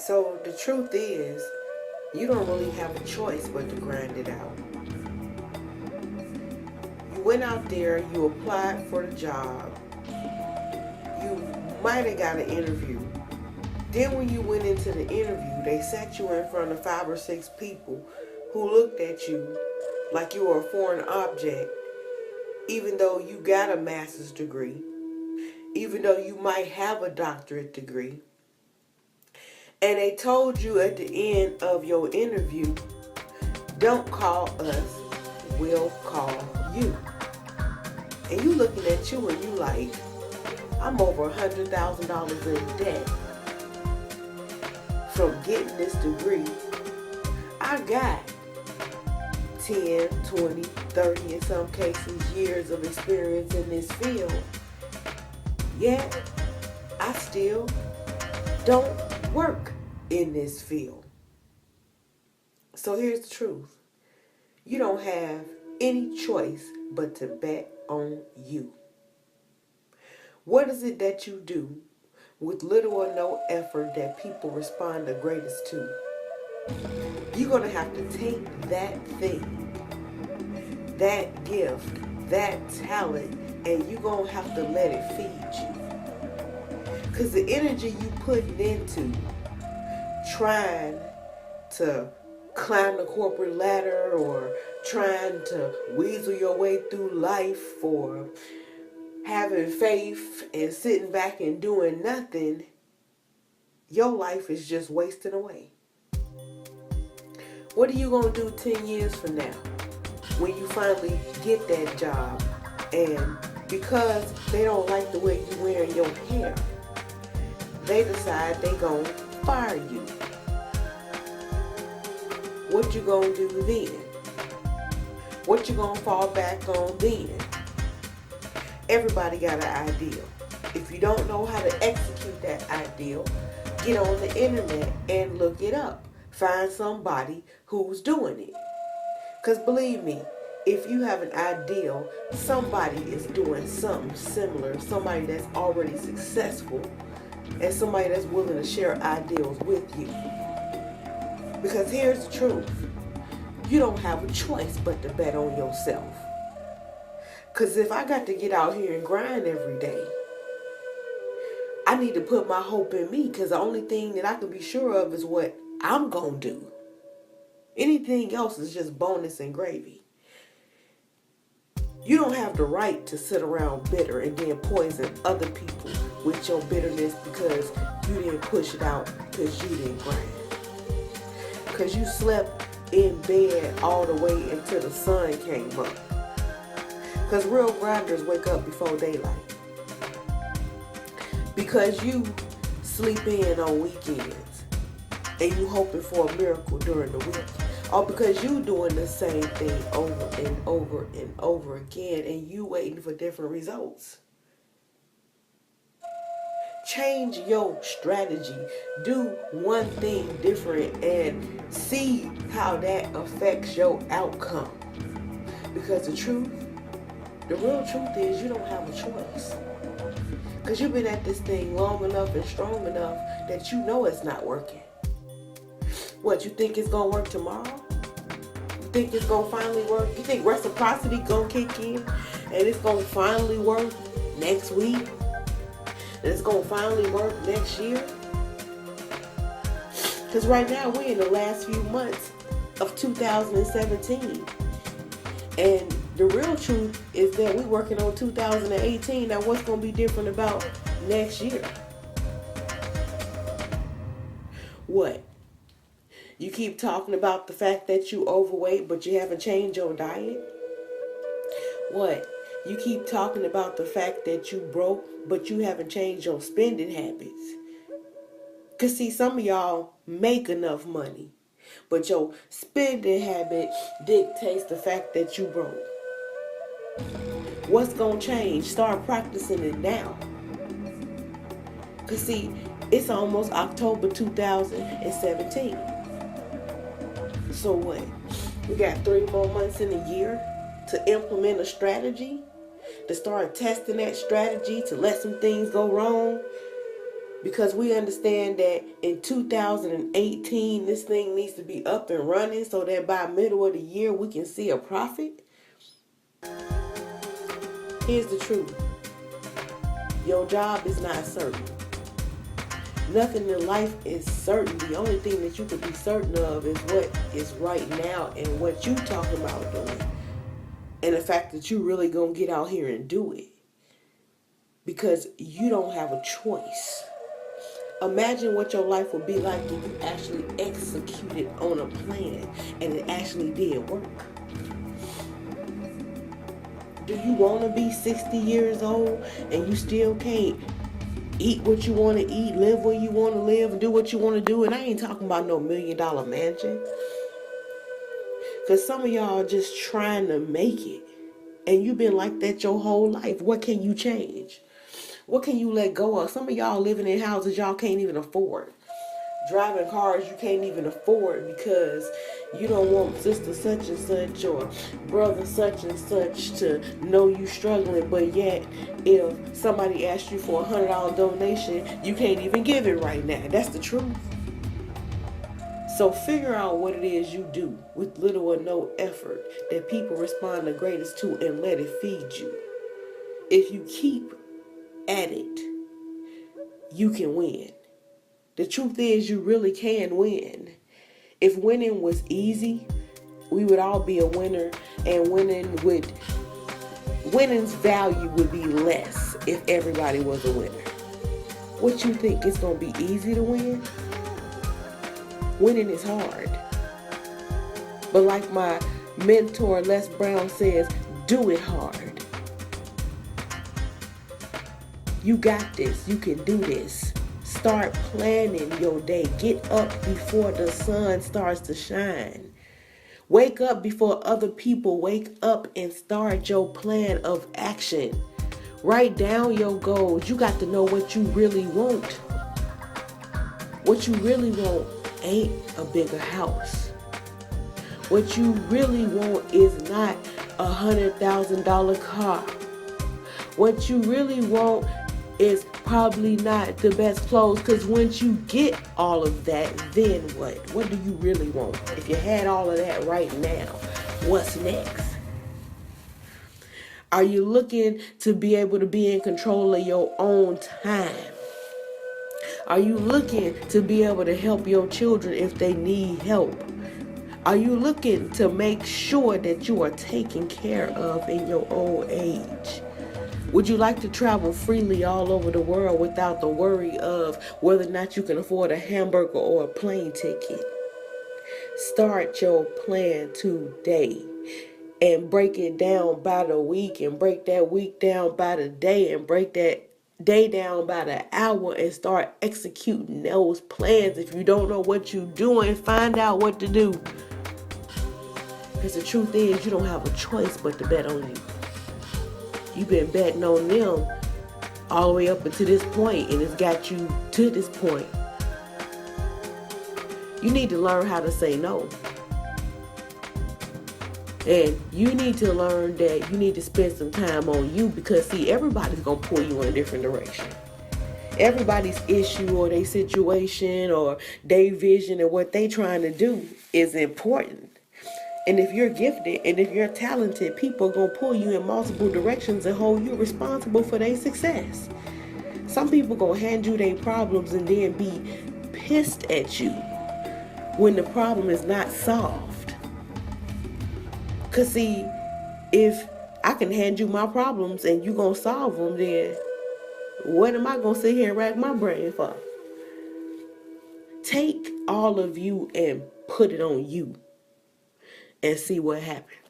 So the truth is, you don't really have a choice but to grind it out. You went out there, you applied for the job, you might have got an interview. Then when you went into the interview, they set you in front of 5 or 6 people who looked at you like you were a foreign object, even though you got a master's degree, even though you might have a doctorate degree. And they told you at the end of your interview, don't call us, we'll call you. And you looking at you and you like, I'm over $100,000 in debt from getting this degree. I got 10, 20, 30, in some cases, years of experience in this field. Yet, I still don't work in this field. So here's the truth. You don't have any choice but to bet on you. What is it that you do with little or no effort that people respond the greatest to? You're going to have to take that thing, that gift, that talent, and you're going to have to let it feed you. Because the energy you putting into trying to climb the corporate ladder or trying to weasel your way through life or having faith and sitting back and doing nothing, your life is just wasting away. What are you going to do 10 years from now when you finally get that job and because they don't like the way you wearing your hair, they decide they going to fire you? What you going to do then? What you going to fall back on then? Everybody got an ideal. If you don't know how to execute that ideal, get on the internet and look it up. Find somebody who's doing it. Because believe me, if you have an ideal, somebody is doing something similar, somebody that's already successful, and somebody that's willing to share ideals with you. Because here's the truth. You don't have a choice but to bet on yourself. Because if I got to get out here and grind every day, I need to put my hope in me, because the only thing that I can be sure of is what I'm going to do. Anything else is just bonus and gravy. You don't have the right to sit around bitter and then poison other people with your bitterness because you didn't push it out, because you didn't grind. Because you slept in bed all the way until the sun came up. Because real grinders wake up before daylight. Because you sleep in on weekends and you hoping for a miracle during the week. Or because you doing the same thing over and over and over again and you waiting for different results. Change your strategy. Do one thing different and see how that affects your outcome. Because the real truth is you don't have a choice. Because you've been at this thing long enough and strong enough that you know it's not working. What, you think it's going to work tomorrow? You think it's going to finally work? You think reciprocity going to kick in and it's going to finally work next week? And it's going to finally work next year? Because right now we're in the last few months of 2017. And the real truth is that we're working on 2018. Now what's going to be different about next year? What? You keep talking about the fact that you overweight, but you haven't changed your diet? What? You keep talking about the fact that you broke, but you haven't changed your spending habits? Because see, some of y'all make enough money, but your spending habit dictates the fact that you broke. What's going to change? Start practicing it now. Because see, it's almost October 2017. So what? We got 3 more months in a year to implement a strategy, to start testing that strategy, to let some things go wrong. Because we understand that in 2018, this thing needs to be up and running so that by middle of the year, we can see a profit. Here's the truth. Your job is not certain. Nothing in life is certain. The only thing that you can be certain of is what is right now and what you talking about doing. And the fact that you really gonna get out here and do it. Because you don't have a choice. Imagine what your life would be like if you actually executed on a plan and it actually did work. Do you want to be 60 years old and you still can't eat what you want to eat, live where you want to live, and do what you want to do? And I ain't talking about no $1 million mansion. Because some of y'all are just trying to make it. And you've been like that your whole life. What can you change? What can you let go of? Some of y'all living in houses y'all can't even afford. Driving cars you can't even afford because you don't want sister such and such or brother such and such to know you struggling. But yet, if somebody asks you for a $100 donation, you can't even give it right now. That's the truth. So figure out what it is you do with little or no effort that people respond the greatest to and let it feed you. If you keep at it, you can win. The truth is you really can win. If winning was easy, we would all be a winner, and winning's value would be less if everybody was a winner. What you think, it's going to be easy to win? Winning is hard. But like my mentor Les Brown says, do it hard. You got this. You can do this. Start planning your day. Get up before the sun starts to shine. Wake up before other people wake up and start your plan of action. Write down your goals. You got to know what you really want. What you really want ain't a bigger house. What you really want is not $100,000 car. What you really want is probably not the best clothes, because once you get all of that, then what? What do you really want? If you had all of that right now, what's next? Are you looking to be able to be in control of your own time? Are you looking to be able to help your children if they need help? Are you looking to make sure that you are taken care of in your old age? Would you like to travel freely all over the world without the worry of whether or not you can afford a hamburger or a plane ticket? Start your plan today and break it down by the week, and break that week down by the day, and break that day down by the hour, and start executing those plans. If you don't know what you're doing, find out what to do. Because the truth is, you don't have a choice but to bet on you. You've been betting on them all the way up until this point, and it's got you to this point. You need to learn how to say no. And you need to learn that you need to spend some time on you, because see, everybody's going to pull you in a different direction. Everybody's issue or their situation or their vision and what they trying to do is important. And if you're gifted and if you're talented, people are going to pull you in multiple directions and hold you responsible for their success. Some people going to hand you their problems and then be pissed at you when the problem is not solved. Because see, if I can hand you my problems and you going to solve them, then what am I going to sit here and rack my brain for? Take all of you and put it on you and see what happens.